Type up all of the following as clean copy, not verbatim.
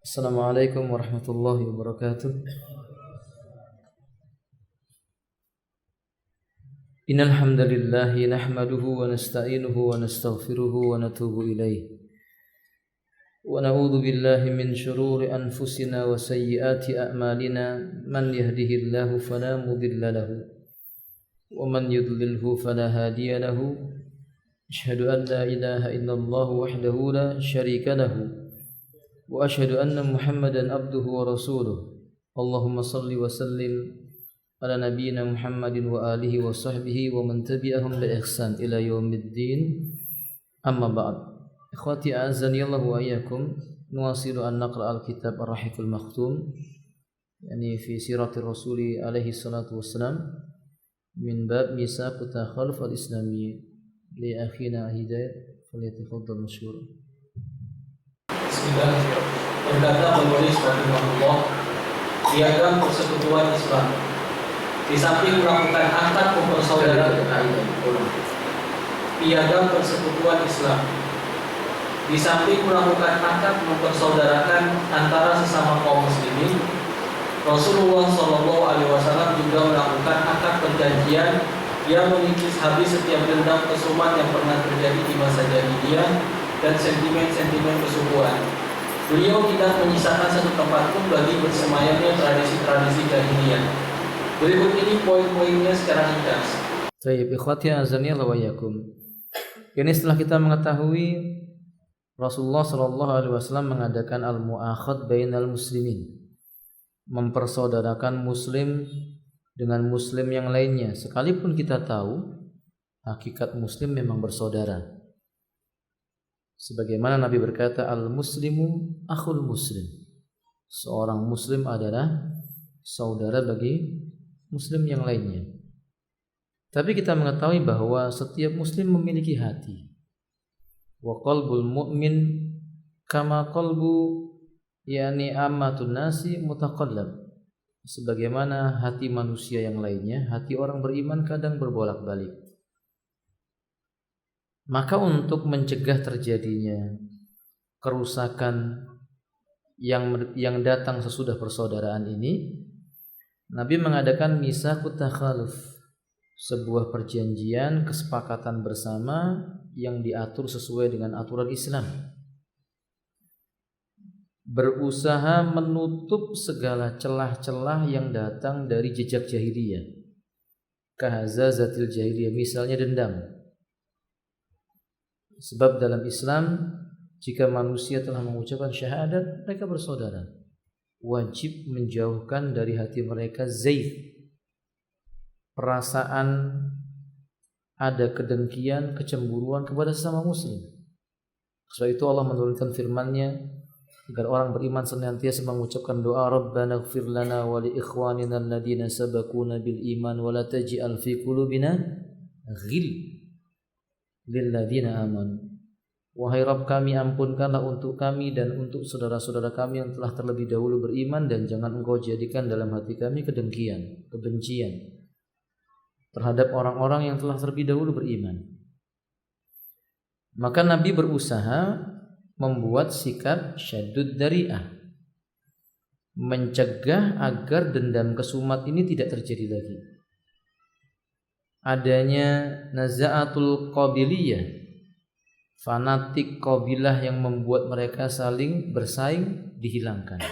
Assalamualaikum warahmatullahi wabarakatuh. Innal hamdalillah nahmaduhu wa nasta'inuhu wa nastaghfiruhu wa natubu ilaih. Wa na'udzu billahi min shururi anfusina wa sayyiati a'malina. Man yahdihillahu fala mudilla lahu wa man yudlilhu fala hadiya lahu. Asyhadu an la ilaha illallah wahdahu la syarika lahu wa asyhadu anna Muhammadan abduhu wa rasuluh. Allahumma salli wa sallim ala nabiyyina Muhammadin wa alihi wa sahbihi wa man tabi'ahum bi ihsan ila yaumiddin. Amma ba'd. Ikhwati a'azzani Allah wa iyyakum, nuwasilu an naqra al-kitab Ar-Rahiqul Makhtum, yani fi siratir Rasuli alaihi salatu wassalam, min bab misaq takhaluf al-islamiyyin li akhina Hidayat, falyatafaddal masyhur. Berkata penulis rahimahullah, piagam persekutuan Islam. Di samping melakukan akad mempersaudaraan, piagam persekutuan Islam. Di samping melakukan akad mempersaudarakan antara sesama kaum muslimin, Rasulullah SAW juga melakukan akad perjanjian yang mengikis habis setiap dendam kesumat yang pernah terjadi di masa jahiliyah dan sentimen-sentimen kesukuan. Beliau tidak menyisakan satu tempat pun bagi bersemayamnya tradisi-tradisi jahiliyah. Berikut ini poin-poinnya secara ringkas. Baik, ikhwati azani wa iyyakum. Ini setelah kita mengetahui Rasulullah sallallahu alaihi wasallam mengadakan al-mu'akhad bainal muslimin, mempersaudarakan muslim dengan muslim yang lainnya, sekalipun kita tahu hakikat muslim memang bersaudara. Sebagaimana Nabi berkata, al-muslimu akhul muslim. Seorang muslim adalah saudara bagi muslim yang lainnya. Tapi kita mengetahui bahwa setiap muslim memiliki hati. Wa qalbul mu'min kama qalbu yani ammatun nasi mutaqallab. Sebagaimana hati manusia yang lainnya, hati orang beriman kadang berbolak-balik. Maka untuk mencegah terjadinya kerusakan yang datang sesudah persaudaraan ini, Nabi mengadakan misaqut takhaluf, sebuah perjanjian kesepakatan bersama yang diatur sesuai dengan aturan Islam. Berusaha menutup segala celah-celah yang datang dari jejak jahiliyah. Kahazazatil jahiliyah, misalnya dendam. Sebab dalam Islam, jika manusia telah mengucapkan syahadat, mereka bersaudara. Wajib menjauhkan dari hati mereka zaid, perasaan ada kedengkian, kecemburuan kepada sesama muslim. Sebab itu Allah menurunkan firman-Nya agar orang beriman senantiasa mengucapkan doa, Rabbana ighfir lana wa li ikhwanina alladhina sabaquna bil iman wa la taj'al fi qulubina ghil lilladzina amanu. Wahai Rabb kami, ampunkanlah untuk kami dan untuk saudara-saudara kami yang telah terlebih dahulu beriman, dan jangan Engkau jadikan dalam hati kami kedengkian, kebencian terhadap orang-orang yang telah terlebih dahulu beriman. Maka Nabi berusaha membuat sikap syaddud dari'ah, mencegah agar dendam kesumat ini tidak terjadi lagi. Adanya naza'atul qabiliyah, fanatik qabilah yang membuat mereka saling bersaing, dihilangkan.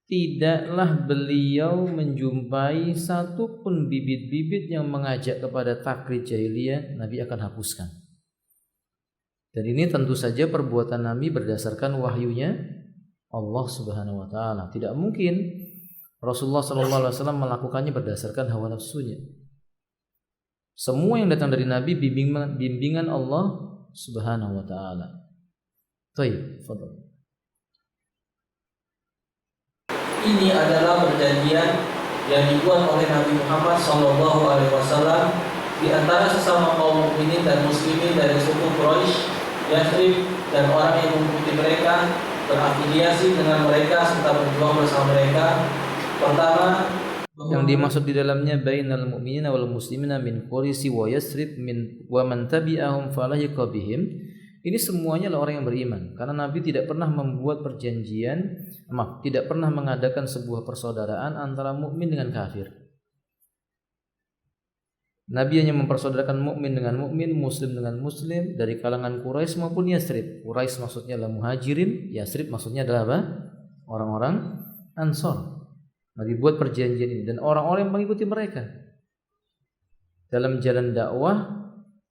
Tidaklah beliau menjumpai satu pun bibit-bibit yang mengajak kepada taklid jahiliyah, Nabi akan hapuskan. Dan ini tentu saja perbuatan Nabi berdasarkan wahyunya Allah Subhanahu wa taala. Tidak mungkin Rasulullah sallallahu alaihi wasallam melakukannya berdasarkan hawa nafsunya. Semua yang datang dari Nabi bimbingan Allah Subhanahu wa taala. Baik, fadhil. Ini adalah perjanjian yang dibuat oleh Nabi Muhammad SAW di antara sesama kaum mukminin dan muslimin dari suku Quraisy, Yathrib, dan orang yang mengikuti mereka, berafiliasi dengan mereka serta berjuang bersama mereka. Pertama, yang dimaksud di dalamnya bainal mu'minina wal muslimina min Quraisy wa Yathrib min wa man tabi'ahum falahiqa bihim, Ini semuanya adalah orang yang beriman, karena Nabi tidak pernah membuat tidak pernah mengadakan sebuah persaudaraan antara mukmin dengan kafir. Nabi hanya mempersaudarakan mukmin dengan mukmin, muslim dengan muslim dari kalangan Quraisy maupun Yasrib. Quraisy maksudnya adalah Muhajirin, Yasrib maksudnya adalah apa? Orang-orang Ansor. Nabi buat perjanjian ini dan orang-orang yang mengikuti mereka dalam jalan dakwah,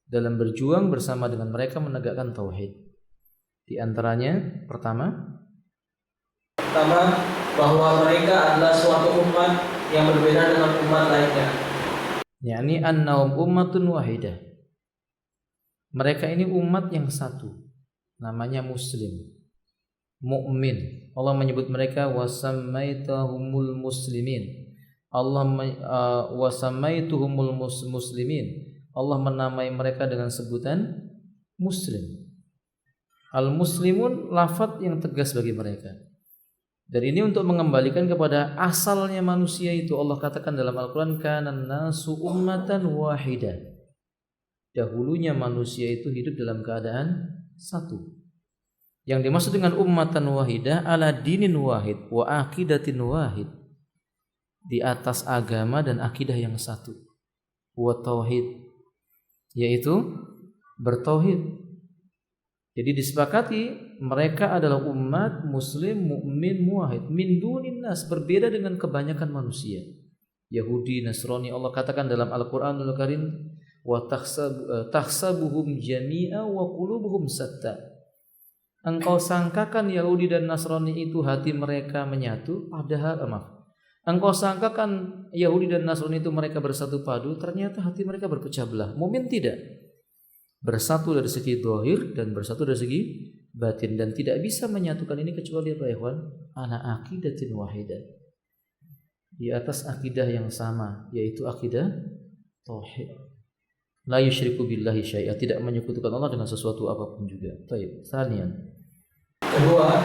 dalam berjuang bersama dengan mereka menegakkan tauhid. Di antaranya pertama bahwa mereka adalah suatu umat yang berbeda dengan umat lainnya. yakni annahum ummatun wahidah. Mereka ini umat yang satu, namanya muslim, mukmin. Allah menyebut mereka wasammaitahumul muslimin. Wasammaituhumul muslimin. Allah menamai mereka dengan sebutan muslim. Al-muslimun lafaz yang tegas bagi mereka. Dan ini untuk mengembalikan kepada asalnya manusia itu. Allah katakan dalam Al-Quran, kanan nasu ummatan wahidah. Dahulunya manusia itu hidup dalam keadaan satu. Yang dimaksud dengan ummatan wahidah ala dinin wahid wa aqidatin wahid, di atas agama dan akidah yang satu. Wa tauhid, yaitu bertauhid. Jadi disepakati mereka adalah umat muslim mukmin muwahhid min dunin nas, berbeda dengan kebanyakan manusia. Yahudi, Nasrani, Allah katakan dalam Al-Qur'anul Karim, wa tahsabuhum jami'a wa qulubuhum satta. Engkau sangkakan Yahudi dan Nasrani itu hati mereka menyatu, padahal engkau sangkakan Yahudi dan Nasrani itu mereka bersatu padu, ternyata hati mereka berpecah belah. Mukmin tidak. Bersatu dari segi zahir dan bersatu dari segi batin, dan tidak bisa menyatukan ini kecuali apa, ikhwan? Ala aqidatin wahidah, di atas akidah yang sama, yaitu akidah tauhid. La yusyriku billahi syai'a, tidak menyekutukan Allah dengan sesuatu apapun juga. Baik, sanian. Kedua,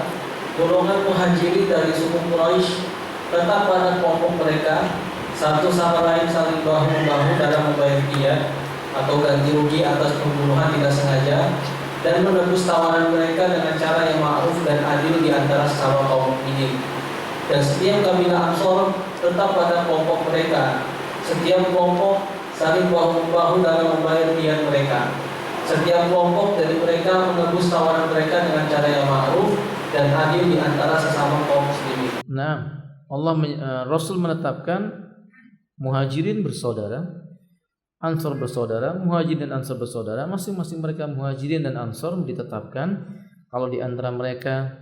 golongan muhajirin dari suku Quraisy tetap pada kelompok mereka, satu sama lain saling bahu-membahu dalam membayar diat atau ganti rugi atas pembunuhan tidak sengaja, dan menebus tawanan mereka dengan cara yang ma'ruf dan adil di antara sesama kaum mukminin. Dan setiap kabilah Ansor tetap pada kelompok mereka. Setiap kelompok saling bahu-membahu dalam membayar diat mereka. Setiap kelompok dari mereka menebus tawanan mereka dengan cara yang ma'ruf dan adil di antara sesama kaum muslimin. Nah, Rasul menetapkan muhajirin bersaudara, Ansor bersaudara, muhajirin dan Ansor bersaudara. Masing-masing mereka muhajirin dan Ansor ditetapkan kalau di antara mereka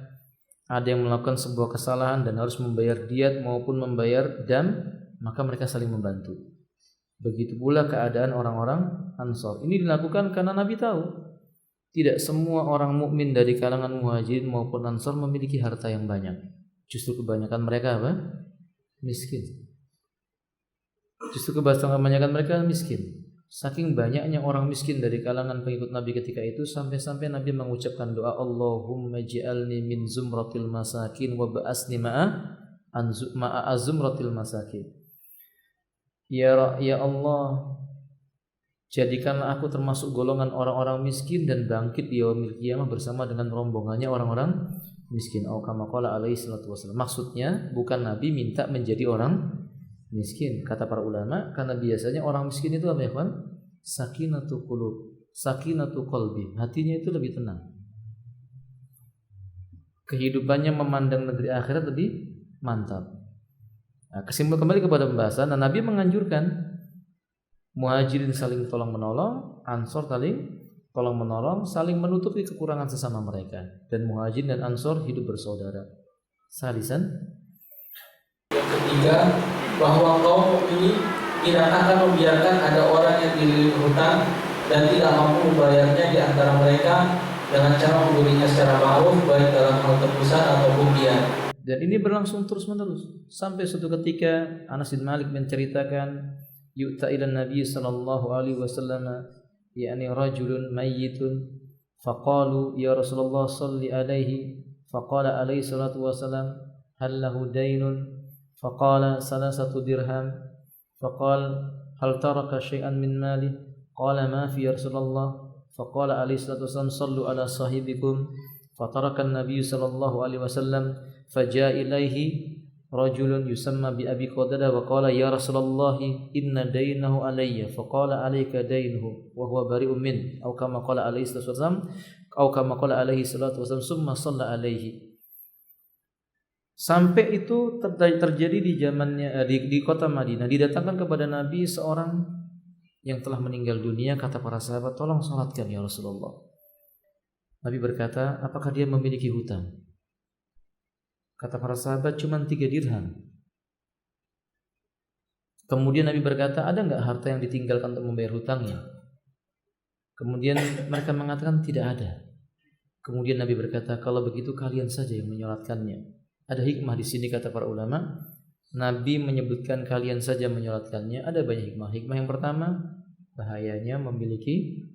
ada yang melakukan sebuah kesalahan dan harus membayar diat maupun membayar dam, maka mereka saling membantu. Begitu pula keadaan orang-orang Ansor. Ini dilakukan karena Nabi tahu tidak semua orang mukmin dari kalangan muhajirin maupun Ansor memiliki harta yang banyak. Justru kebanyakan mereka miskin. Justru kebanyakan mereka miskin. Saking banyaknya orang miskin dari kalangan pengikut Nabi ketika itu, sampai-sampai Nabi mengucapkan doa, Allahumma ij'alni min zumratil masakin wa ba'asni ma'a azumratil masakin. Ya Allah, jadikanlah aku termasuk golongan orang-orang miskin dan bangkit di yaumil qiyamah bersama dengan rombongannya orang-orang miskin. Kama qala alaihi salatu wasallam. Maksudnya bukan Nabi minta menjadi orang miskin, kata para ulama, karena biasanya orang miskin itu apa ya, kawan? Sakinatu qulub, sakinatu qalbi, hatinya itu lebih tenang. Kehidupannya memandang negeri akhirat lebih mantap. Nah, kesimpulan kembali kepada pembahasan, dan Nabi menganjurkan muhajirin saling tolong menolong, Ansor saling tolong menolong, saling menutupi kekurangan sesama mereka, dan muhajirin dan Ansor hidup bersaudara. Salisan, yang ketiga, bahwa kaum mukminin tidak akan membiarkan ada orang yang dililit hutang dan tidak mampu membayarnya di antara mereka dengan cara memberinya secara ma'ruf, baik dalam hal tebusan ataupun diat. Dan ini berlangsung terus-menerus sampai suatu ketika Anas bin Malik menceritakan, yu'ta ila Nabi sallallahu alaihi wasallam yakni rajulun mayyitun faqalu ya Rasulullah salli alaihi faqala alaihi salatu wasallam hal lahu daynun faqala salasatu dirham faqal hal taraka syai'an min mali qala ma fi ya Rasulullah faqala alaihi salatu wasallam sallu ala sahibikum fataraka an-nabiy sallallahu alaihi wasallam faja'a ilaihi rajulun yusamma bi Abi Qatadah wa qala ya Rasulullah inna dainahu alayya faqala alayka dainuhu wa huwa bari'un min atau kama qala alaihi salatu wasallam atau kama qala alaihi salatu wasallam summa shalla alaihi. Sampai itu terjadi di zamannya di kota Madinah, didatangkan kepada Nabi seorang yang telah meninggal dunia. Kata para sahabat, tolong salatkan ya Rasulullah. Nabi berkata, apakah dia memiliki hutang? Kata para sahabat, cuma 3 dirham. Kemudian Nabi berkata, ada enggak harta yang ditinggalkan untuk membayar hutangnya? Kemudian mereka mengatakan tidak ada. Kemudian Nabi berkata, kalau begitu kalian saja yang menyolatkannya. Ada hikmah di sini kata para ulama. Nabi menyebutkan kalian saja menyolatkannya. Ada banyak hikmah. Hikmah yang pertama, bahayanya memiliki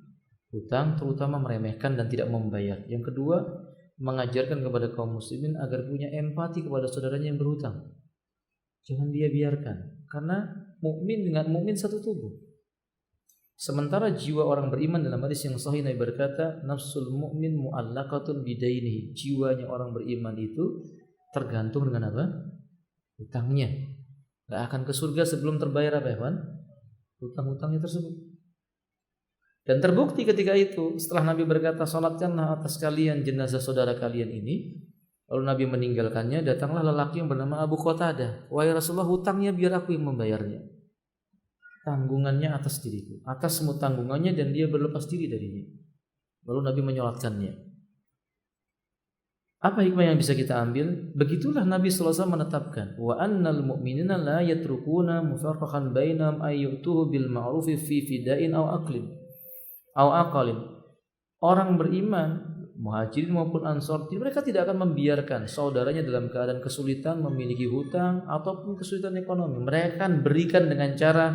hutang, terutama meremehkan dan tidak membayar. Yang kedua, mengajarkan kepada kaum muslimin agar punya empati kepada saudaranya yang berhutang. Jangan dia biarkan, karena mukmin dengan mukmin satu tubuh. Sementara jiwa orang beriman, dalam hadis yang sahih Nabi berkata, nafsul mu'min mu'allaqatun bidainihi. Jiwanya orang beriman itu tergantung dengan apa? Hutangnya. Gak akan ke surga sebelum terbayar apa ya, Pak? Hutang-hutangnya tersebut. Dan terbukti ketika itu, setelah Nabi berkata, salatkanlah atas kalian jenazah saudara kalian ini. Lalu Nabi meninggalkannya, datanglah lelaki yang bernama Abu Qatadah. Wahai Rasulullah, hutangnya biar aku yang membayarnya. Tanggungannya atas diriku, atas semua tanggungannya, dan dia berlepas diri darinya. Lalu Nabi menyolatkannya. Apa hikmah yang bisa kita ambil? Begitulah Nabi SAW menetapkan, wa annal mu'minina la yatrukuna mufarraqan bainam ayyutuhu bil ma'rufi fi fida'in aw aqlin. Orang beriman, muhajirin maupun ansor, mereka tidak akan membiarkan saudaranya dalam keadaan kesulitan, memiliki hutang ataupun kesulitan ekonomi. Mereka akan berikan dengan cara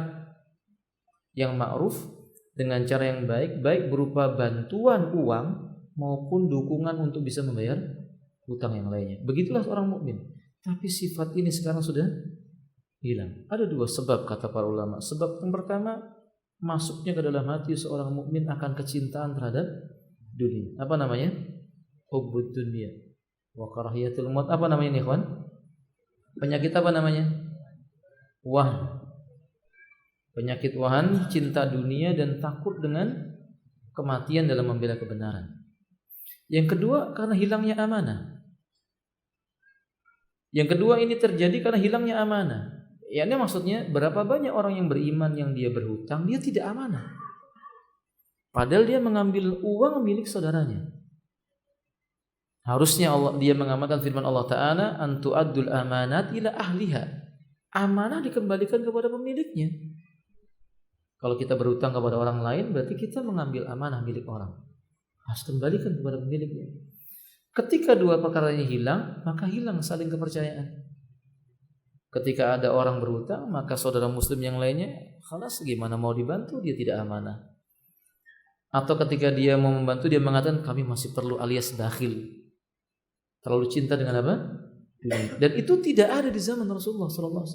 yang ma'ruf, dengan cara yang baik, baik berupa bantuan uang maupun dukungan untuk bisa membayar hutang yang lainnya. Begitulah orang mukmin. Tapi sifat ini sekarang sudah hilang. Ada 2 sebab kata para ulama. Sebab yang pertama, masuknya ke dalam hati seorang mukmin akan kecintaan terhadap dunia. Apa namanya? Hubbud dunya wa karahiyatul maut. Apa namanya nih, kawan? Penyakit apa namanya? Wahn. Penyakit wahan, cinta dunia dan takut dengan kematian dalam membela kebenaran. Yang kedua, karena hilangnya amanah. Yang kedua ini terjadi karena hilangnya amanah. Ya, ini maksudnya berapa banyak orang yang beriman yang dia berhutang, dia tidak amanah. Padahal dia mengambil uang milik saudaranya. Harusnya dia mengamalkan firman Allah Ta'ala, antu addul amanat ila ahliha. Amanah dikembalikan kepada pemiliknya. Kalau kita berhutang kepada orang lain, berarti kita mengambil amanah milik orang. Harus kembalikan kepada pemiliknya. Ketika 2 perkara ini hilang, maka hilang saling kepercayaan. Ketika ada orang berhutang, maka saudara muslim yang lainnya, khalas gimana mau dibantu, dia tidak amanah. Atau ketika dia mau membantu, dia mengatakan kami masih perlu alias bakhil. Terlalu cinta dengan apa? Dan itu tidak ada di zaman Rasulullah SAW.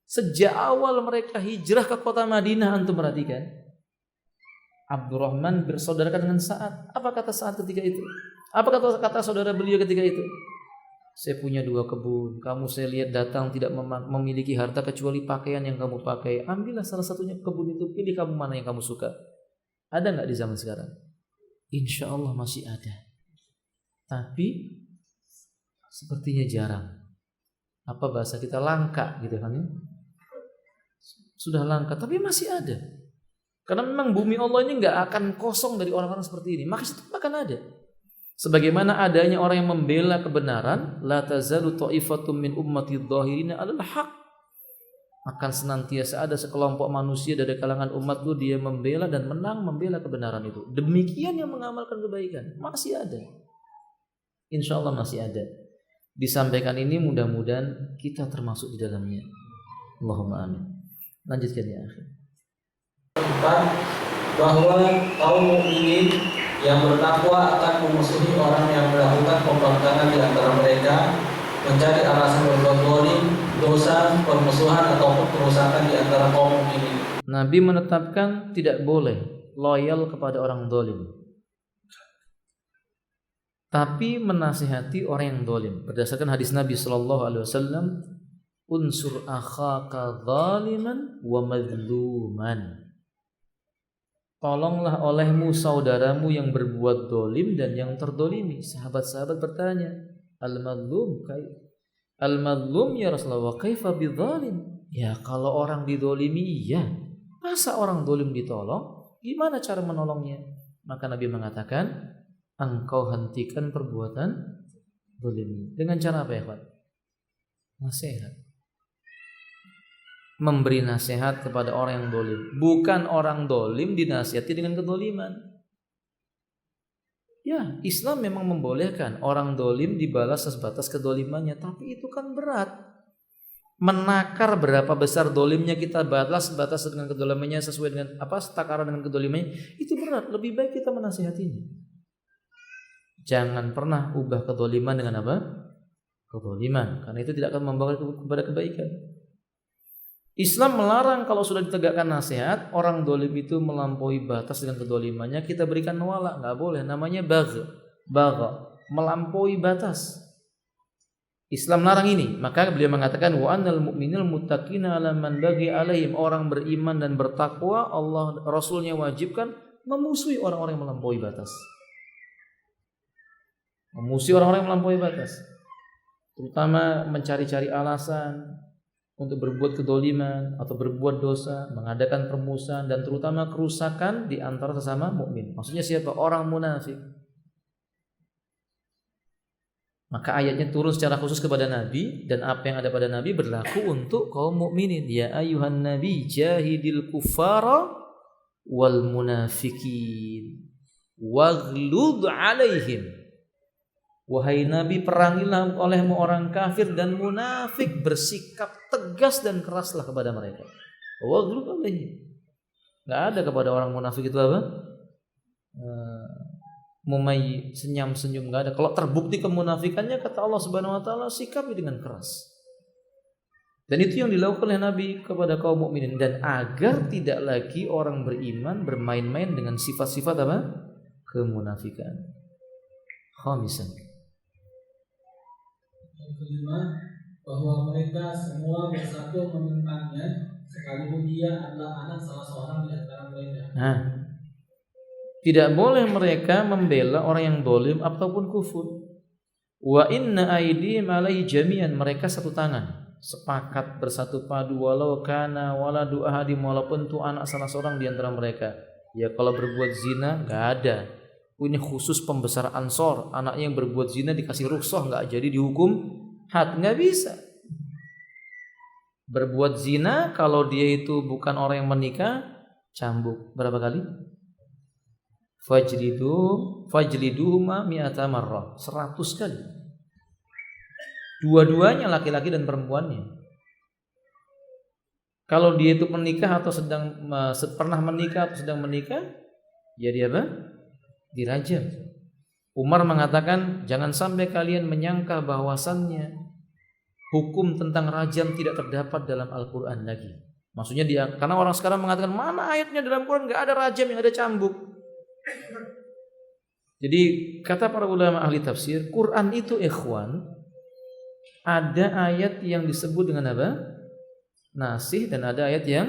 Sejak awal mereka hijrah ke kota Madinah, antum perhatikan. Abdurrahman bersaudarakan dengan Sa'ad. Apa kata Sa'ad ketika itu? Apa kata saudara beliau ketika itu? Saya punya 2 kebun. Kamu saya lihat datang tidak memiliki harta kecuali pakaian yang kamu pakai. Ambillah salah satunya kebun itu. Pilih kamu mana yang kamu suka. Ada nggak di zaman sekarang? Insya Allah masih ada. Tapi sepertinya jarang. Apa bahasa kita, langka gitu kan ya? Sudah langka, tapi masih ada. Karena memang bumi Allah ini nggak akan kosong dari orang-orang seperti ini. Maka itu akan ada. Sebagaimana adanya orang yang membela kebenaran, la tazalu ta'ifatum min ummati dhahirina 'alal haq. Akan senantiasa ada sekelompok manusia dari kalangan umatku, dia membela dan menang membela kebenaran itu. Demikian yang mengamalkan kebaikan, masih ada. Insya Allah masih ada. Disampaikan ini mudah-mudahan kita termasuk di dalamnya. Allahumma amin. Lanjutkan ya akhi. Bahwa kaum mukminin yang bertakwa akan memusuhi orang yang melakukan pembangkangan di antara mereka, mencari alasan berbuat zalim, dosa, permusuhan ataupun kerusakan di antara kaum mukminin. Nabi menetapkan tidak boleh loyal kepada orang zalim, tapi menasihati orang yang zalim. Berdasarkan hadis Nabi sallallahu alaihi wasallam, unsur akhaka zaliman wa madluman. Tolonglah olehmu saudaramu yang berbuat zalim dan yang terdolimi. Sahabat-sahabat bertanya, al-madlum ya Rasulullah, kaifa bidzalim? Ya, kalau orang didolimi iya. Masa orang zalim ditolong? Gimana cara menolongnya? Maka Nabi mengatakan, engkau hentikan perbuatan zalim. Dengan cara apa ya, Pak? Nasihat. Memberi nasihat kepada orang yang zalim. Bukan orang zalim dinasihati dengan kedzaliman. Ya, Islam memang membolehkan orang zalim dibalas sebatas kedzalimannya, tapi itu kan berat. Menakar berapa besar zalimnya kita balas sebatas dengan kedzalimannya sesuai dengan setakaran dengan kedzalimannya, itu berat. Lebih baik kita menasihatinya. Jangan pernah ubah kedzaliman dengan apa? Kedzaliman, karena itu tidak akan membawa kepada kebaikan. Islam melarang kalau sudah ditegakkan nasihat, orang zalim itu melampaui batas dengan kedzalimannya, kita berikan wala, enggak boleh. Namanya bagh, melampaui batas. Islam larang ini. Maka beliau mengatakan wa annal mu'minil muttaqina ala man baghi alaihim, orang beriman dan bertakwa Allah Rasulnya wajibkan memusuhi orang-orang yang melampaui batas. Memusuhi orang-orang yang melampaui batas, terutama mencari-cari alasan untuk berbuat kedzaliman atau berbuat dosa, mengadakan permusuhan dan terutama kerusakan di antara sesama mukmin. Maksudnya siapa? Orang munafik. Maka ayatnya turun secara khusus kepada Nabi, dan apa yang ada pada Nabi berlaku untuk kaum mukminin. Ya ayyuhan nabi jahidil kuffara wal munafikin waghlud alaihim. Wahai Nabi, perangilah olehmu orang kafir dan munafik, bersikap tegas dan keraslah kepada mereka. Waghlud alaihim. Enggak ada kepada orang munafik itu apa? Senyum-senyum, enggak ada. Kalau terbukti kemunafikannya, kata Allah Subhanahu wa taala, sikapi dengan keras. Dan itu yang dilakukan oleh Nabi kepada kaum mukminin, dan agar tidak lagi orang beriman bermain-main dengan sifat-sifat apa? Kemunafikan. Khamisan. Yang kelima, bahwa mereka semua bersatu menentangnya, sekalipun dia adalah anak salah seorang di antara mereka. Nah, tidak boleh mereka membela orang yang zalim ataupun kufur. Wa inna aydihim alaihi jami'an, mereka satu tangan, sepakat bersatu padu walau kana waladu ahadim, walaupun itu anak salah seorang di antara mereka. Ya kalau berbuat zina enggak ada. Ini khusus pembesar Ansor, anaknya yang berbuat zina dikasih rukhsah, enggak jadi dihukum had, enggak bisa. Berbuat zina kalau dia itu bukan orang yang menikah, cambuk berapa kali? Fajliduhuma mi'ata marrah, 100 kali. Dua-duanya laki-laki dan perempuannya. Kalau dia itu menikah atau pernah menikah atau sedang menikah, ya dia apa? Dirajam. Umar mengatakan, jangan sampai kalian menyangka bahwasannya hukum tentang rajam tidak terdapat dalam Al-Quran lagi. Maksudnya karena orang sekarang mengatakan, mana ayatnya dalam Quran nggak ada rajam, yang ada cambuk. Jadi kata para ulama ahli tafsir, Quran itu ikhwan, ada ayat yang disebut dengan apa? Nasih, dan ada ayat yang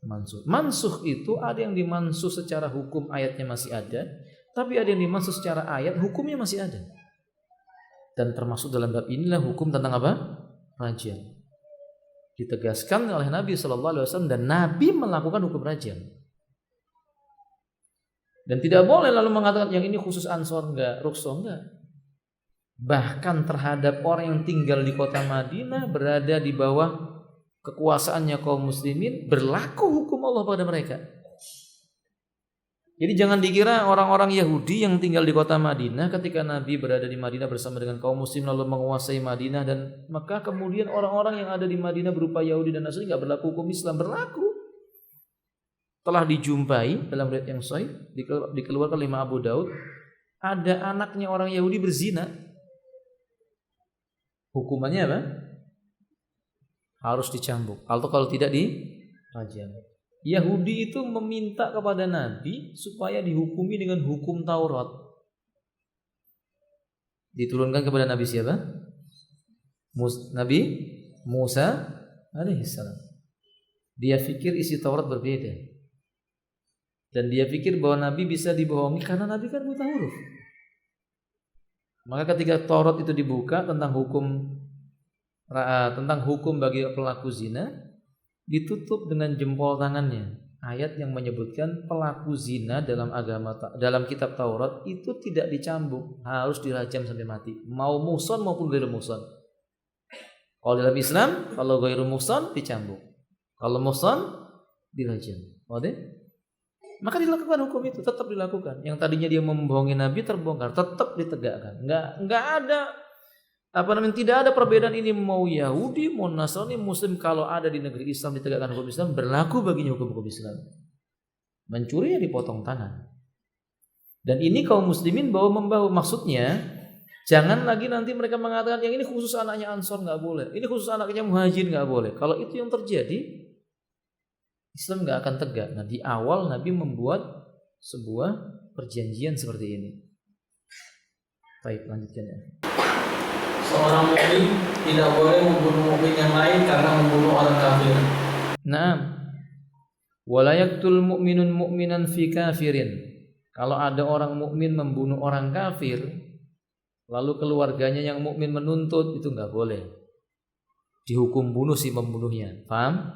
mansuh. Mansuh itu ada yang dimansuh secara hukum, ayatnya masih ada, tapi ada yang dimansuh secara ayat, hukumnya masih ada. Dan termasuk dalam bab inilah hukum tentang apa? Rajam. Ditegaskan oleh Nabi SAW, dan Nabi melakukan hukum rajam. Dan tidak boleh lalu mengatakan yang ini khusus Ansor, enggak, rukhsah, enggak. Bahkan terhadap orang yang tinggal di kota Madinah, berada di bawah kekuasaannya kaum muslimin, berlaku hukum Allah pada mereka. Jadi jangan dikira orang-orang Yahudi yang tinggal di kota Madinah, ketika Nabi berada di Madinah bersama dengan kaum muslim lalu menguasai Madinah, dan maka kemudian orang-orang yang ada di Madinah berupa Yahudi dan Nasrani enggak berlaku hukum Islam. Berlaku. Telah dijumpai dalam riwayat yang sahih, dikeluarkan oleh Imam Abu Daud, ada anaknya orang Yahudi berzina. Hukumannya apa? Harus dicambuk. Atau kalau tidak dirajam. Yahudi itu meminta kepada Nabi supaya dihukumi dengan hukum Taurat. Diturunkan kepada Nabi siapa? Nabi Musa alaihissalam. Dia pikir isi Taurat berbeda. Dan dia pikir bahwa Nabi bisa dibohongi karena Nabi kan buta huruf. Maka ketika Taurat itu dibuka tentang hukum bagi pelaku zina, ditutup dengan jempol tangannya. Ayat yang menyebutkan pelaku zina dalam kitab Taurat itu tidak dicambuk, harus dirajam sampai mati. Mau muhsan maupun ghairu muhsan. Kalau dalam Islam, kalau ghairu muhsan dicambuk. Kalau muhsan dirajam. Maka dilakukan hukum itu, tetap dilakukan. Yang tadinya dia membohongi Nabi terbongkar, tetap ditegakkan. Enggak ada tidak ada perbedaan ini mau Yahudi, mau Nasrani, Muslim. Kalau ada di negeri Islam ditegakkan hukum Islam, berlaku baginya hukum Islam. Mencuri ya dipotong tangan. Dan ini kaum muslimin bahu-membahu. Maksudnya jangan lagi nanti mereka mengatakan yang ini khusus anaknya Ansor nggak boleh, ini khusus anaknya Muhajir nggak boleh. Kalau itu yang terjadi, Islam nggak akan tegak. Nah, di awal Nabi membuat sebuah perjanjian seperti ini. Baik, lanjutkan ya. Seorang mukmin tidak boleh membunuh mukmin yang lain karena membunuh orang kafir. Naam. Wala yaqtul mu'minun mu'minan fi kafirin. Kalau ada orang mukmin membunuh orang kafir, lalu keluarganya yang mukmin menuntut, itu nggak boleh. Dihukum bunuh si pembunuhnya. Paham?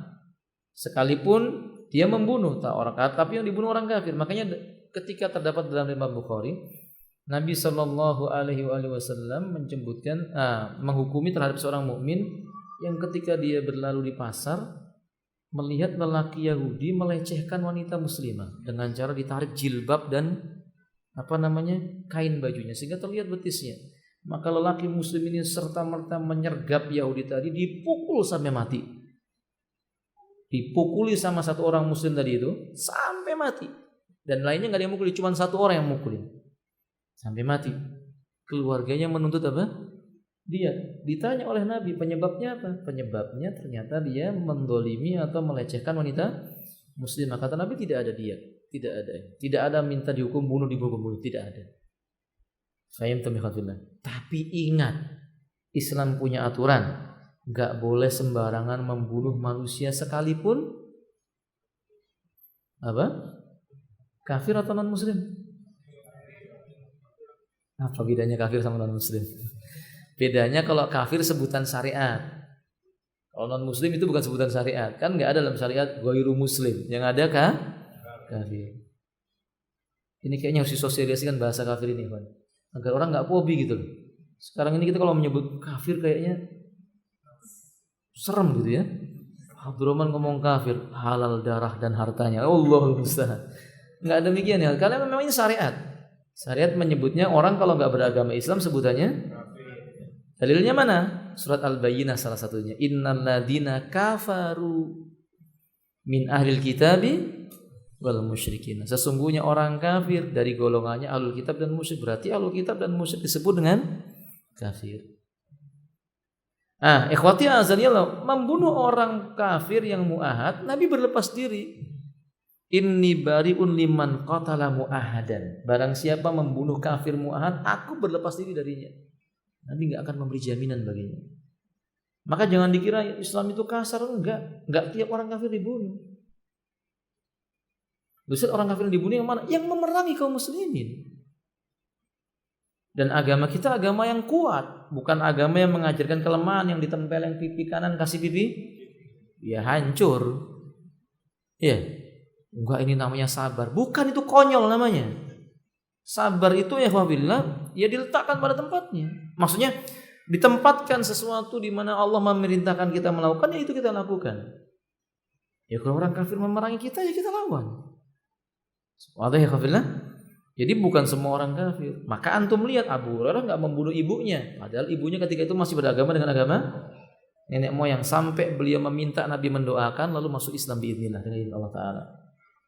Sekalipun dia membunuh orang kafir, tapi yang dibunuh orang kafir. Makanya ketika terdapat dalam Imam Bukhari, Nabi Shallallahu Alaihi Wasallam menghukumi terhadap seorang mukmin yang ketika dia berlalu di pasar melihat lelaki Yahudi melecehkan wanita muslimah dengan cara ditarik jilbab dan kain bajunya sehingga terlihat betisnya. Maka lelaki muslim ini serta-merta menyergap Yahudi tadi, dipukul sampai mati. Dipukuli sama satu orang muslim tadi itu sampai mati. Dan lainnya nggak ada yang mukuli, cuma satu orang yang mukulin sampai mati. Keluarganya menuntut apa? Dia ditanya oleh Nabi, penyebabnya apa? Penyebabnya ternyata dia mendolimi atau melecehkan wanita muslimah. Kata Nabi, tidak ada dia, tidak ada minta dihukum bunuh, tidak ada. Tapi ingat, Islam punya aturan. Gak boleh sembarangan membunuh manusia sekalipun kafir atau non muslim. Apa bedanya kafir sama non muslim? Bedanya kalau kafir sebutan syariat, kalau non muslim itu bukan sebutan syariat. Kan gak ada dalam syariat ghairu muslim, yang ada kafir. Ini kayaknya harus disosialisasikan bahasa kafir ini, Pak, agar orang gak fobi gitu loh. Sekarang ini kita kalau menyebut kafir kayaknya serem gitu ya. Abdurrahman ngomong kafir, halal darah dan hartanya. Allahul musta'an. Enggak demikian ya. Karena memang ini syariat. Syariat menyebutnya orang kalau enggak beragama Islam sebutannya kafir. Dalilnya mana? Surat Al-Bayyinah salah satunya. Innal ladzina kafaru min ahlil kitabi wal musyrikin. Sesungguhnya orang kafir dari golongannya ahlul kitab dan musyrik. Berarti ahlul kitab dan musyrik disebut dengan kafir. Ikhwati azanillah, membunuh orang kafir yang muahad, Nabi berlepas diri. Inni bari'un liman qatala muahadan. Barang siapa membunuh kafir muahad, aku berlepas diri darinya. Nabi enggak akan memberi jaminan baginya. Maka jangan dikira Islam itu kasar, enggak tiap orang kafir dibunuh. Ustaz, orang kafir dibunuh yang mana? Yang memerangi kaum muslimin. Dan agama kita agama yang kuat, bukan agama yang mengajarkan kelemahan, yang ditempeleng pipi kanan kasih pipi ya hancur. Ya, enggak, ini namanya sabar. Bukan, itu konyol namanya. Sabar itu ya wabillah, ya diletakkan pada tempatnya. Maksudnya ditempatkan sesuatu di mana Allah memerintahkan kita melakukan, ya itu kita lakukan. Ya kalau orang kafir memerangi kita, ya kita lawan. Wadah ya wabillah. Jadi bukan semua orang kafir. Maka antum lihat Abu Hurairah enggak membunuh ibunya, padahal ibunya ketika itu masih beragama dengan agama nenek moyang, sampai beliau meminta Nabi mendoakan lalu masuk Islam biidznillah dengan izin Allah taala.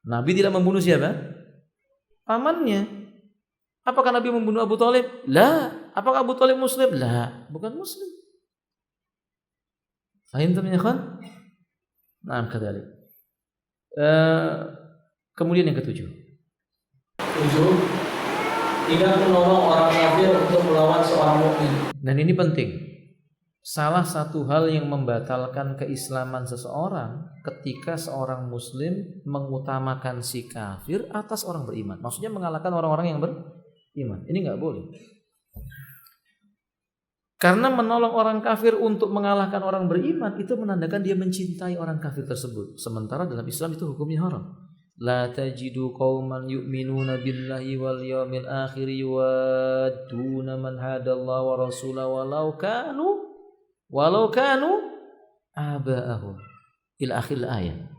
Nabi tidak membunuh siapa? Pamannya. Apakah Nabi membunuh Abu Thalib? La. Apakah Abu Thalib muslim? La, bukan muslim. Fahim ya kan? Naam kadzalik. Kemudian yang ketujuh. 7. Tidak menolong orang kafir untuk melawan seorang mukmin. Dan ini penting. Salah satu hal yang membatalkan keislaman seseorang ketika seorang muslim mengutamakan si kafir atas orang beriman. Maksudnya mengalahkan orang-orang yang beriman. Ini nggak boleh. Karena menolong orang kafir untuk mengalahkan orang beriman itu menandakan dia mencintai orang kafir tersebut. Sementara dalam Islam itu hukumnya haram. La tajidu qauman yu'minuna billahi wal yawmil akhir yuwadduna man hadallaha wa rasulahu walau kanu aba'ahum ila akhir ayat.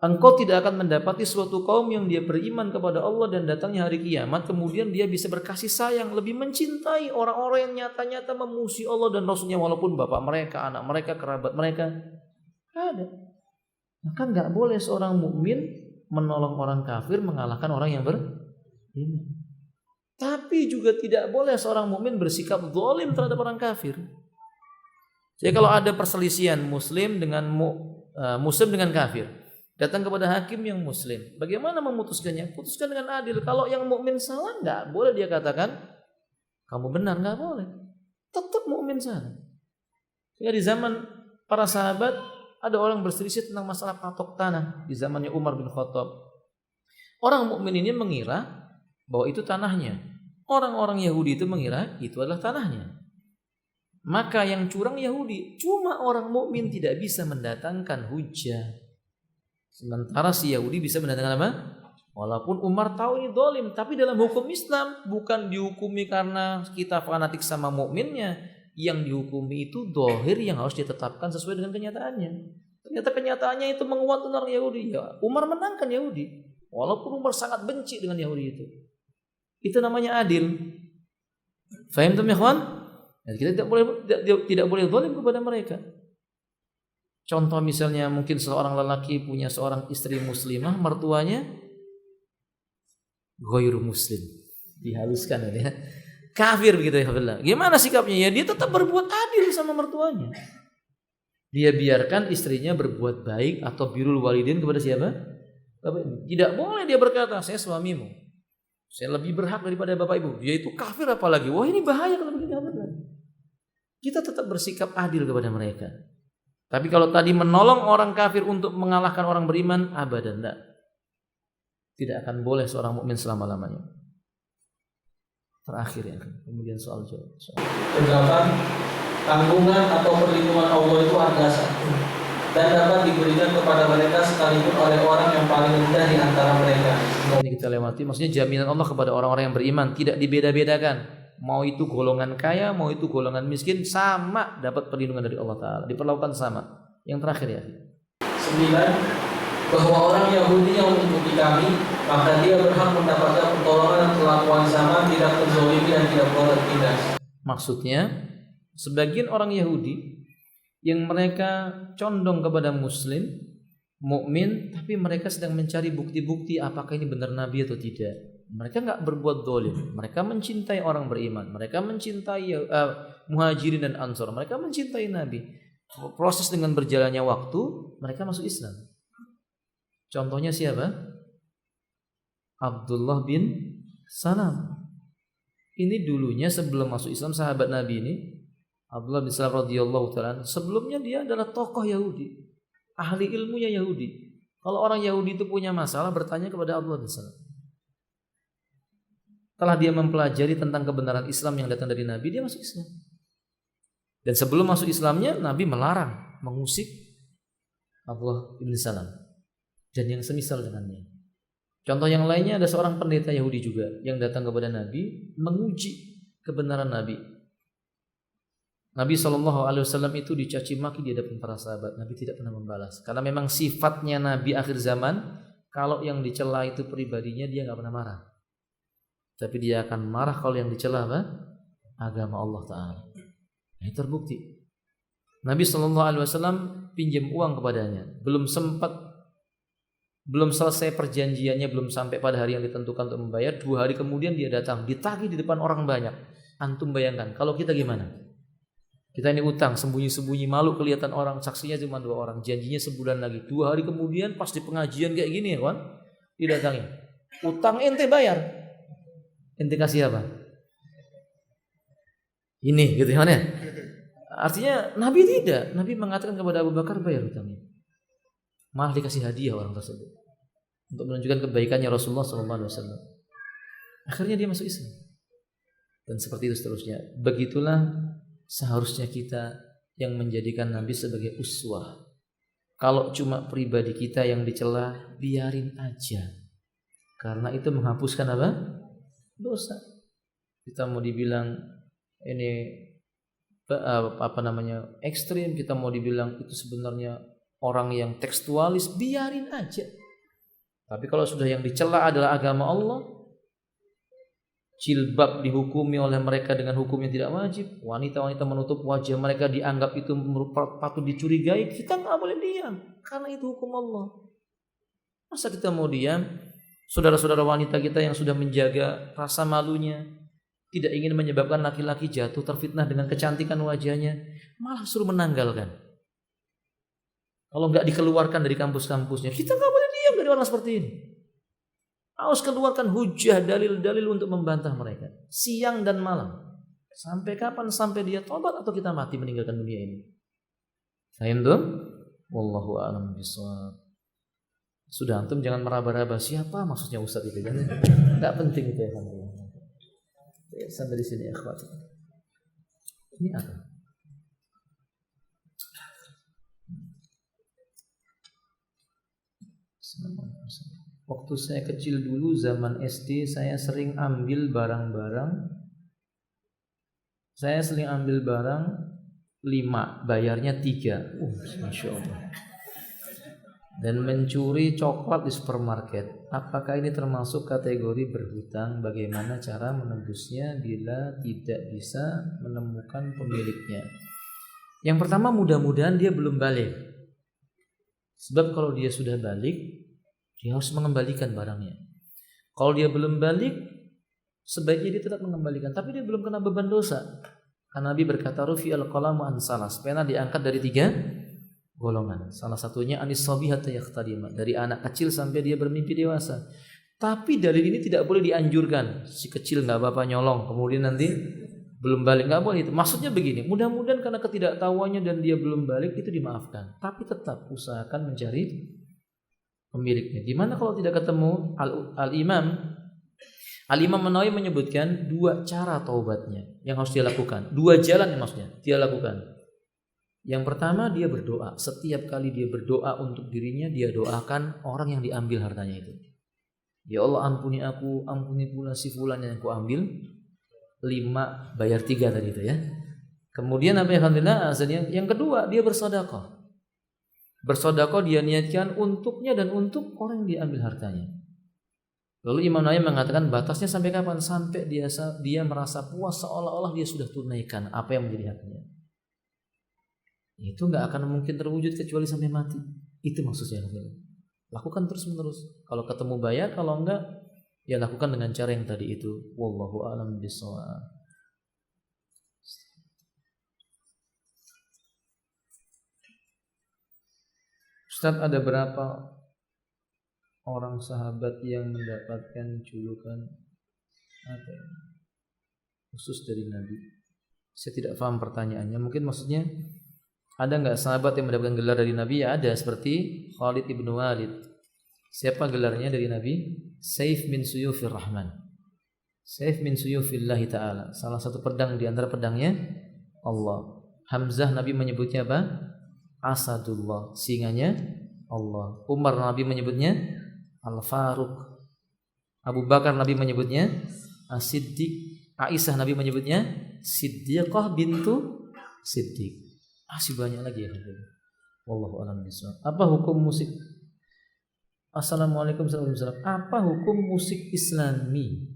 Engkau tidak akan mendapati suatu kaum yang dia beriman kepada Allah dan datangnya hari kiamat kemudian dia bisa berkasih sayang lebih mencintai orang-orang yang nyata-nyata memusuhi Allah dan Rasulnya walaupun bapak mereka, anak mereka, kerabat mereka ada. Maka nggak boleh seorang mukmin menolong orang kafir mengalahkan orang yang beriman. Tapi juga tidak boleh seorang mukmin bersikap zalim terhadap orang kafir. Jadi kalau ada perselisihan muslim dengan kafir, datang kepada hakim yang muslim, bagaimana memutuskannya? Putuskan dengan adil. Kalau yang mukmin salah, nggak boleh dia katakan kamu benar, nggak boleh. Tetap mukmin salah. Sehingga di zaman para sahabat ada orang berselisih tentang masalah patok tanah di zamannya Umar bin Khattab. Orang mukmin ini mengira bahwa itu tanahnya. Orang-orang Yahudi itu mengira itu adalah tanahnya. Maka yang curang Yahudi, cuma orang mukmin tidak bisa mendatangkan hujah. Sementara si Yahudi bisa mendatangkan apa? Walaupun Umar tahu ini zalim, tapi dalam hukum Islam bukan dihukumi karena kita fanatik sama mukminnya. Yang dihukumi itu zahir yang harus ditetapkan sesuai dengan kenyataannya. Ternyata kenyataannya itu menguatkan orang Yahudi. Ya, Umar menangkan Yahudi. Walaupun Umar sangat benci dengan Yahudi itu. Itu namanya adil. Faham tuh ya kawan? Kita tidak boleh zalim kepada mereka. Contoh misalnya mungkin seorang lelaki punya seorang istri muslimah, mertuanya ghairu muslim. Dihaluskan ya. Kafir begitu ya Allah. Gimana sikapnya? Ya dia tetap berbuat adil sama mertuanya. Dia biarkan istrinya berbuat baik atau birrul walidin kepada siapa? Tidak boleh dia berkata, saya suamimu. Saya lebih berhak daripada bapak ibu. Dia itu kafir apalagi. Wah ini bahaya kalau begini. Kita tetap bersikap adil kepada mereka. Tapi kalau tadi menolong orang kafir untuk mengalahkan orang beriman, abadan tidak. Tidak akan boleh seorang mukmin selama-lamanya. Terakhir ya, kemudian soal jawab. Kedelapan, tanggungan atau perlindungan Allah itu harga satu dan dapat diberikan kepada mereka sekalipun oleh orang yang paling rendah di antara mereka. Ini kita lewati, maksudnya jaminan Allah kepada orang-orang yang beriman tidak dibeda-bedakan. Mau itu golongan kaya, mau itu golongan miskin, sama dapat perlindungan dari Allah Ta'ala. Diperlakukan sama. Yang terakhir ya. 9. Bahwa orang Yahudi yang mengikuti kami, maka dia berhak mendapatkan pertolongan dan perlakuan sama, tidak terzalimi dan tidak pula tertindas. Maksudnya, sebagian orang Yahudi yang mereka condong kepada Muslim, mukmin, tapi mereka sedang mencari bukti-bukti apakah ini benar Nabi atau tidak. Mereka nggak berbuat zalim. Mereka mencintai orang beriman. Mereka mencintai muhajirin dan ansor. Mereka mencintai Nabi. Proses dengan berjalannya waktu, mereka masuk Islam. Contohnya siapa? Abdullah bin Salam. Ini dulunya sebelum masuk Islam sahabat Nabi ini, Abdullah bin Salam radhiyallahu taala, sebelumnya dia adalah tokoh Yahudi, ahli ilmunya Yahudi. Kalau orang Yahudi itu punya masalah bertanya kepada Abdullah bin Salam. Setelah dia mempelajari tentang kebenaran Islam yang datang dari Nabi, dia masuk Islam. Dan sebelum masuk Islamnya, Nabi melarang, mengusik Abdullah bin Salam dan yang semisal dengannya. Contoh yang lainnya ada seorang pendeta Yahudi juga yang datang kepada Nabi menguji kebenaran Nabi. Nabi SAW itu dicaci maki di hadapan para sahabat. Nabi tidak pernah membalas karena memang sifatnya Nabi akhir zaman, kalau yang dicela itu pribadinya dia nggak pernah marah, tapi dia akan marah kalau yang dicela apa? Agama Allah Ta'ala. Ini terbukti. Nabi SAW pinjam uang kepadanya, belum selesai perjanjiannya, belum sampai pada hari yang ditentukan untuk membayar. 2 hari kemudian dia datang, ditagih di depan orang banyak. Antum bayangkan, kalau kita gimana? Kita ini utang, sembunyi-sembunyi, malu kelihatan orang, saksinya cuma 2 orang, janjinya sebulan lagi. 2 hari kemudian pas di pengajian kayak gini ya kawan, didatangi. Utang ente bayar. Ente kasih apa? Ini gitu ya. Artinya Nabi tidak. Nabi mengatakan kepada Abu Bakar bayar utangnya. Malah dikasih hadiah orang tersebut untuk menunjukkan kebaikannya Rasulullah SAW. Akhirnya dia masuk Islam. Dan seperti itu seterusnya. Begitulah seharusnya kita yang menjadikan Nabi sebagai uswah. Kalau cuma pribadi kita yang dicela, biarin aja. Karena itu menghapuskan apa? Dosa. Kita mau dibilang ini ekstrim, kita mau dibilang itu sebenarnya orang yang tekstualis, biarin aja. Tapi kalau sudah yang dicela adalah agama Allah, jilbab dihukumi oleh mereka dengan hukum yang tidak wajib, wanita-wanita menutup wajah mereka dianggap itu patut dicurigai, kita nggak boleh diam karena itu hukum Allah. Masa kita mau diam? Saudara-saudara wanita kita yang sudah menjaga rasa malunya, tidak ingin menyebabkan laki-laki jatuh terfitnah dengan kecantikan wajahnya, malah suruh menanggalkan. Kalau nggak dikeluarkan dari kampus-kampusnya, kita nggak boleh diam dari orang seperti ini. Harus keluarkan hujah, dalil-dalil untuk membantah mereka, siang dan malam. Sampai kapan? Sampai dia tobat atau kita mati meninggalkan dunia ini. Fahim tuh? Wallahu a'lam bishawab. Sudah, antum jangan meraba-raba siapa maksudnya Ustaz itu kan? Enggak penting itu ya. Sampai di sini ikhwat. Ini apa? Waktu saya kecil dulu zaman SD saya sering ambil barang-barang. Saya sering ambil barang 5, bayarnya 3. Masya Allah. Dan mencuri coklat di supermarket. Apakah ini termasuk kategori berhutang? Bagaimana cara menebusnya bila tidak bisa menemukan pemiliknya? Yang pertama, mudah-mudahan dia belum balik. Sebab kalau dia sudah balik, dia harus mengembalikan barangnya. Kalau dia belum balik, sebaiknya dia tetap mengembalikan. Tapi dia belum kena beban dosa. Karena Nabi berkata, Rufi'al qalamu an salas. Pena diangkat dari 3 golongan. Salah satunya anis sabihata yaqtadima, dari anak kecil sampai dia bermimpi dewasa. Tapi dalil ini tidak boleh dianjurkan. Si kecil nggak apa-apa nyolong, kemudian nanti belum balik, nggak boleh itu. Maksudnya begini, mudah-mudahan karena ketidaktahuannya dan dia belum balik itu dimaafkan. Tapi tetap usahakan mencari pemiliknya. Gimana kalau tidak ketemu? Al-Imam An-Nawawi menyebutkan 2 cara taubatnya yang harus dia lakukan. 2 jalan yang maksudnya dia lakukan. Yang pertama, dia berdoa. Setiap kali dia berdoa untuk dirinya, dia doakan orang yang diambil hartanya itu. Ya Allah, ampuni aku, ampuni pula si fulan yang aku ambil. 5 bayar 3 tadi itu ya. Kemudian apa yang alhamdulillah, yang kedua, dia bersedekah. Bersedekah dia niatkan untuknya dan untuk orang yang diambil hartanya. Lalu Imam Nawawi mengatakan batasnya sampai kapan? Sampai dia merasa puas seolah-olah dia sudah tunaikan apa yang menjadi haknya. Itu nggak akan mungkin terwujud kecuali sampai mati. Itu maksudnya. Lakukan terus menerus. Kalau ketemu bayar, kalau enggak ya lakukan dengan cara yang tadi itu. Wallahu a'lam bishawab. Ustaz, ada berapa orang sahabat yang mendapatkan julukan apa khusus dari Nabi? Saya tidak paham pertanyaannya. Mungkin maksudnya ada nggak sahabat yang mendapatkan gelar dari Nabi? Ya ada, seperti Khalid ibn Walid. Siapa gelarnya dari Nabi? Saif min suyufir Rahman. Saif min suyufillahi ta'ala. Salah satu pedang di antara pedangnya Allah. Hamzah Nabi menyebutnya apa? Asadullah. Singanya Allah. Umar Nabi menyebutnya Al-Faruq. Abu Bakar Nabi menyebutnya As-Siddiq. Aisyah Nabi menyebutnya Siddiqah bintu Siddiq. Masih banyak lagi ya. Wallahu a'lam bishawab. Apa hukum musik? Assalamualaikum warahmatullahi wabarakatuh. Apa hukum musik Islami?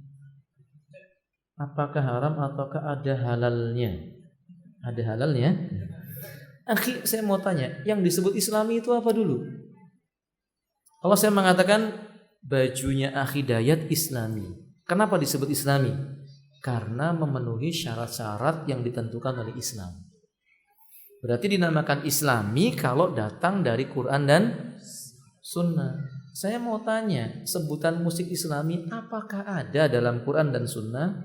Apakah haram ataukah ada halalnya? Ada halalnya? Akhi, saya mau tanya, yang disebut Islami itu apa dulu? Kalau saya mengatakan bajunya Akhi Dayat Islami. Kenapa disebut Islami? Karena memenuhi syarat-syarat yang ditentukan oleh Islam. Berarti dinamakan Islami kalau datang dari Quran dan Sunnah. Saya mau tanya, sebutan musik Islami apakah ada dalam Quran dan Sunnah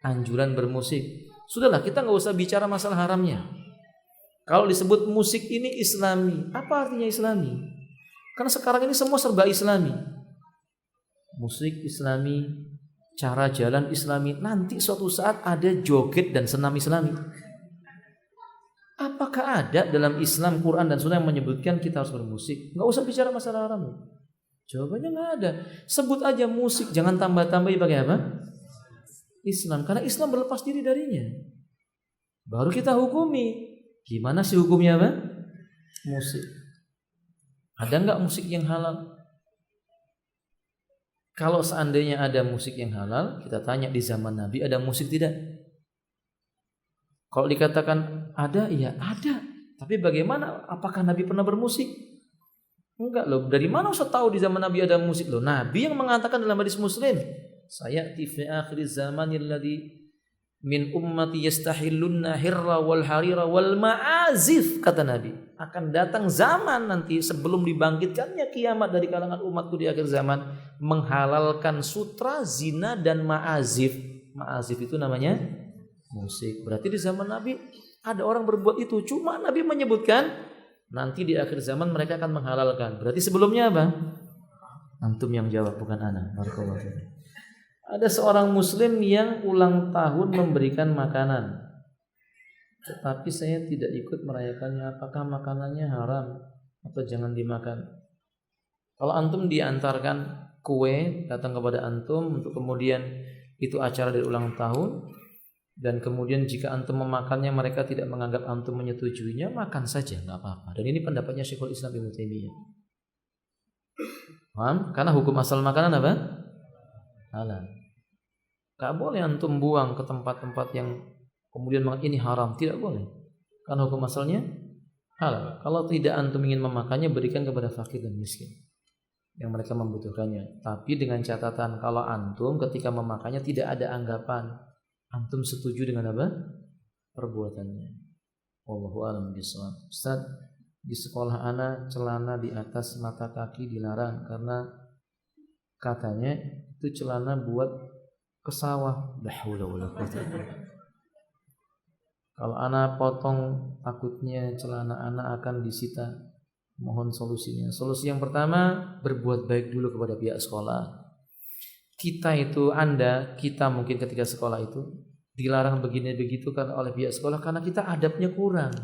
anjuran bermusik? Sudahlah, kita nggak usah bicara masalah haramnya. Kalau disebut musik ini Islami, apa artinya Islami? Karena sekarang ini semua serba Islami. Musik Islami, cara jalan Islami, nanti suatu saat ada joget dan senam Islami. Apakah ada dalam Islam, Quran dan Sunnah yang menyebutkan kita harus bermusik? Nggak usah bicara masalah haram. Jawabannya nggak ada. Sebut aja musik, jangan tambah-tambahi pakai apa? Islam, karena Islam berlepas diri darinya. Baru kita hukumi. Gimana sih hukumnya apa? Musik. Ada nggak musik yang halal? Kalau seandainya ada musik yang halal, kita tanya di zaman Nabi ada musik tidak? Kalau dikatakan ada, ya ada. Tapi bagaimana? Apakah Nabi pernah bermusik? Enggak loh. Dari mana usah tahu di zaman Nabi ada musik loh? Nabi yang mengatakan dalam hadis Muslim, "Sayati fi akhir zamanil ladzi min ummati yastahillunna hirra wal harira wal ma'azif," kata Nabi. Akan datang zaman nanti sebelum dibangkitkannya kiamat dari kalangan umatku di akhir zaman menghalalkan sutra, zina dan ma'azif. Ma'azif itu namanya musik. Berarti di zaman Nabi ada orang berbuat itu. Cuma Nabi menyebutkan nanti di akhir zaman mereka akan menghalalkan. Berarti sebelumnya apa? Antum yang jawab, bukan ana. Barakallahu fiik. Ada seorang muslim yang ulang tahun memberikan makanan, tetapi saya tidak ikut merayakannya. Apakah makanannya haram atau jangan dimakan? Kalau antum diantarkan kue datang kepada antum untuk kemudian itu acara dari ulang tahun, dan kemudian jika antum memakannya mereka tidak menganggap antum menyetujuinya, makan saja, nggak apa-apa. Dan ini pendapatnya Syekhul Islam Ibnu Taimiyah. Paham? Karena hukum asal makanan apa? Halal. Gak boleh antum buang ke tempat-tempat yang kemudian ini haram, tidak boleh. Karena hukum asalnya halal. Kalau tidak antum ingin memakannya, berikan kepada fakir dan miskin yang mereka membutuhkannya. Tapi dengan catatan kalau antum ketika memakannya tidak ada anggapan antum setuju dengan apa? Perbuatannya. Wallahu a'lam bishawab. Ustaz, di sekolah ana celana di atas mata kaki dilarang karena katanya itu celana buat ke sawah. La haula wala quwwata. Kalau ana potong takutnya celana ana akan disita. Mohon solusinya. Solusi yang pertama, berbuat baik dulu kepada pihak sekolah. Kita mungkin ketika sekolah itu dilarang begini begitu kan oleh pihak sekolah karena kita adabnya kurang.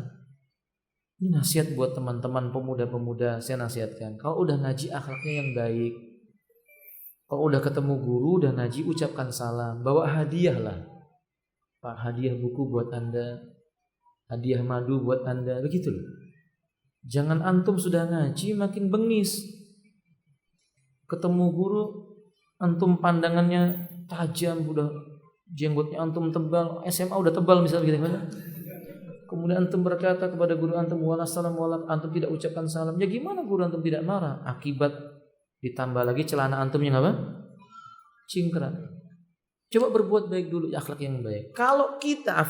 Ini nasihat buat teman-teman pemuda-pemuda, saya nasihatkan. Kalau udah ngaji akhlaknya yang baik. Kalau udah ketemu guru dan ngaji ucapkan salam, bawa hadiah lah. Pak, hadiah buku buat Anda, hadiah madu buat Anda, begitu loh. Jangan antum sudah ngaji makin bengis. Ketemu guru antum pandangannya tajam, udah jenggotnya antum tebal, SMA udah tebal misalnya gitu kan. Kemudian antum berkata kepada guru antum waalaikumsalam, antum tidak ucapkan salam. Ya gimana guru antum tidak marah? Akibat ditambah lagi celana antum yang apa? Cingkrang. Coba berbuat baik dulu, akhlak yang baik. Kalau kita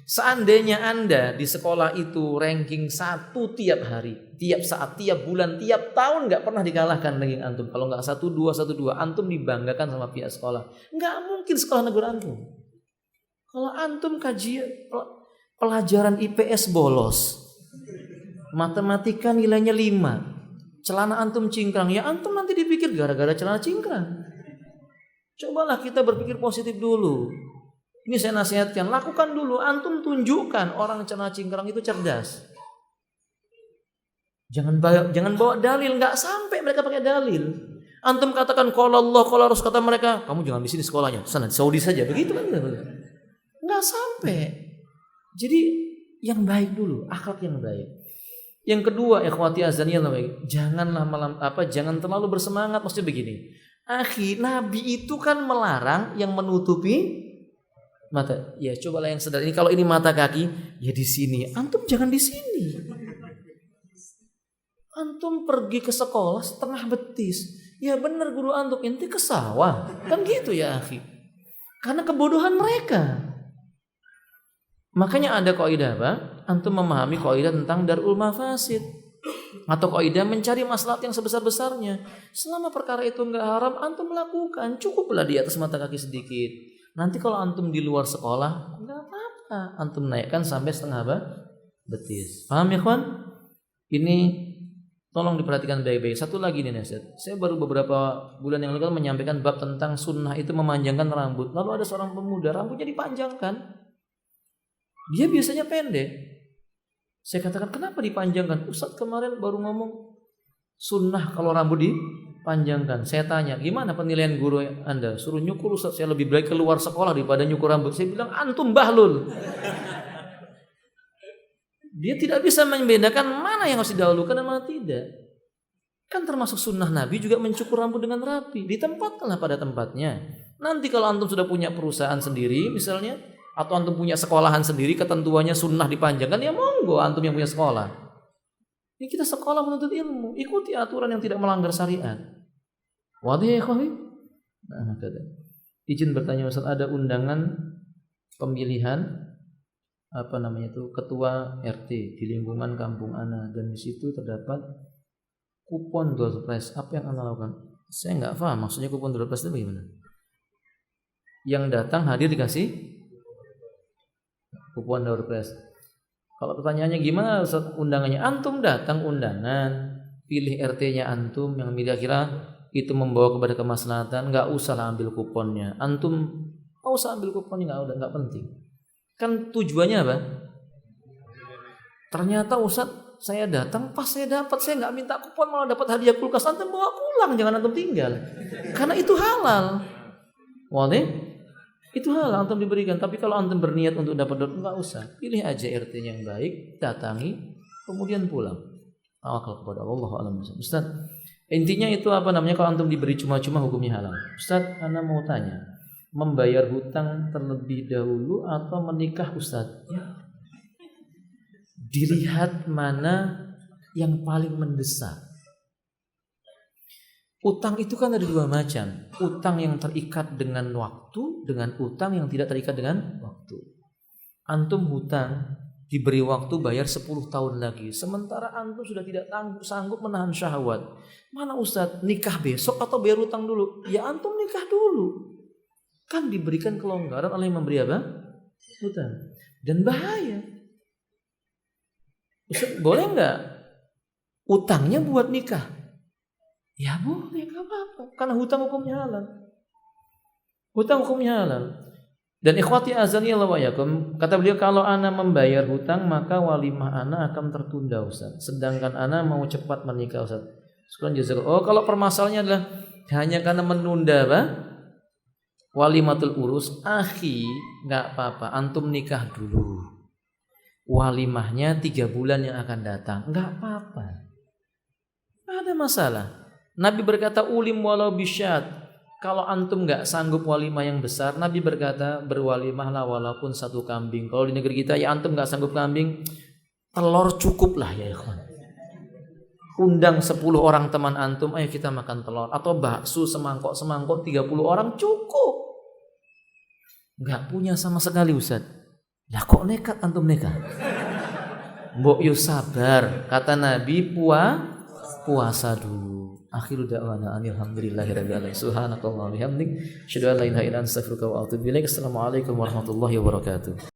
seandainya Anda di sekolah itu ranking 1 tiap hari, tiap saat, tiap bulan, tiap tahun nggak pernah dikalahkan ranking antum. Kalau nggak 1-2, antum dibanggakan sama pihak sekolah. Nggak mungkin sekolah negara antum. Kalau antum kajian pelajaran IPS bolos, matematika nilainya 5, celana antum cingkrang, ya antum nanti dipikir gara-gara celana cingkrang. Cobalah kita berpikir positif dulu. Ini saya nasihatkan, lakukan dulu. Antum tunjukkan orang celana cingkrang itu cerdas. Jangan bawa dalil, nggak sampai mereka pakai dalil. Antum katakan qala Allah, qala Rasul, kata mereka, kamu jangan di sini sekolahnya, sana di Saudi saja, begitu kan? Nggak sampai. Jadi yang baik dulu, akhlak yang baik. Yang kedua, ikhwati azanillah, jangan terlalu bersemangat. Maksudnya begini, akhi, Nabi itu kan melarang yang menutupi mata. Ya cobalah yang sedar ini, kalau ini mata kaki, ya di sini. Antum jangan di sini. Antum pergi ke sekolah setengah betis. Ya benar guru antum, ente ke sawah. Kan gitu ya akhi. Karena kebodohan mereka. Makanya ada kaidah apa? Antum memahami kaidah tentang darul mafasid atau kaidah mencari maslahat yang sebesar-besarnya. Selama perkara itu enggak haram, antum lakukan, cukuplah di atas mata kaki sedikit. Nanti kalau antum di luar sekolah, enggak apa-apa. Antum naikkan sampai setengah betis. Paham ya, kawan? Ini tolong diperhatikan baik-baik. Satu lagi nih nasihat. Saya baru beberapa bulan yang lalu menyampaikan bab tentang sunnah itu memanjangkan rambut. Lalu ada seorang pemuda rambutnya dipanjangkan. Dia biasanya pendek. Saya katakan, kenapa dipanjangkan? Ustaz kemarin baru ngomong sunnah kalau rambut dipanjangkan. Saya tanya, gimana penilaian guru Anda? Suruh nyukur Ustaz, saya lebih baik keluar sekolah daripada nyukur rambut. Saya bilang, antum bahlul. Dia tidak bisa membedakan mana yang harus didahulukan dan mana tidak. Kan termasuk sunnah Nabi juga mencukur rambut dengan rapi. Ditempatkanlah pada tempatnya. Nanti kalau antum sudah punya perusahaan sendiri misalnya, atau antum punya sekolahan sendiri, ketentuannya sunnah dipanjangkan, ya monggo antum yang punya sekolah. Ini kita sekolah menuntut ilmu, ikuti aturan yang tidak melanggar syariat. Wadih ya ikhwani? Nah, izin bertanya Ustaz, ada undangan pemilihan ketua RT di lingkungan kampung ana, dan di situ terdapat kupon door prize. Apa yang Anda lakukan? Saya nggak paham maksudnya kupon door prize itu bagaimana? Yang datang hadir dikasih kupon door prize. Kalau pertanyaannya gimana Ustaz undangannya? Antum datang undangan, pilih RT-nya antum yang kira-kira itu membawa kepada kemaslahatan, nggak usah ambil kuponnya. Antum nggak usah ambil kuponnya, nggak penting. Kan tujuannya apa? Ternyata Ustaz saya datang, pas saya dapat, saya nggak minta kupon malah dapat hadiah kulkas. Antum bawa pulang, jangan antum tinggal. Karena itu halal. Waleh? Itu hal antum diberikan. Tapi kalau antum berniat untuk dapat doa, enggak usah. Pilih aja RT-nya yang baik, datangi, kemudian pulang. Tawakal kepada Allah. Ustaz, intinya itu kalau antum diberi cuma-cuma hukumnya halal. Ustaz, ana mau tanya, membayar hutang terlebih dahulu atau menikah Ustaz? Ya. Dilihat mana yang paling mendesak. Utang itu kan ada dua macam. Utang yang terikat dengan waktu, dengan utang yang tidak terikat dengan waktu. Antum hutang diberi waktu bayar 10 tahun lagi, sementara antum sudah tidak sanggup menahan syahwat. Mana Ustaz, nikah besok atau bayar hutang dulu? Ya antum nikah dulu. Kan diberikan kelonggaran oleh yang memberi apa? Hutang. Dan bahaya. Ustaz, boleh enggak utangnya buat nikah? Ya boleh, gak apa-apa. Karena hutang hukumnya halal. Hutang hukumnya halal. Dan ikhwati azanillah wa yakum, kata beliau, kalau ana membayar hutang maka walimah ana akan tertunda Ustaz. Sedangkan ana mau cepat menikah Ustaz. Oh, kalau permasalahannya adalah hanya karena menunda apa? Walimatul urus, akhi, gak apa-apa. Antum nikah dulu. Walimahnya 3 bulan yang akan datang. Gak apa-apa. Gak ada masalah. Nabi berkata ulim walau bisyat. Kalau antum nggak sanggup walimah yang besar, Nabi berkata berwalimahlah walaupun 1 kambing. Kalau di negeri kita ya antum nggak sanggup kambing, telur cukup lah ya ikhwan. Undang 10 orang teman antum, ayo kita makan telur. Atau bakso semangkok 30 orang cukup. Nggak punya sama sekali Ustaz. Lah kok nekat antum nikah? Mbok yo sabar, kata Nabi puasa dulu. Akhiru da'wana alhamdulillahirabbil alamin. Subhanakallahumma wa bihamdik, asyhadu an la ilaha illa anta astaghfiruka wa atubu ilaik. Assalamualaikum warahmatullahi wabarakatuh.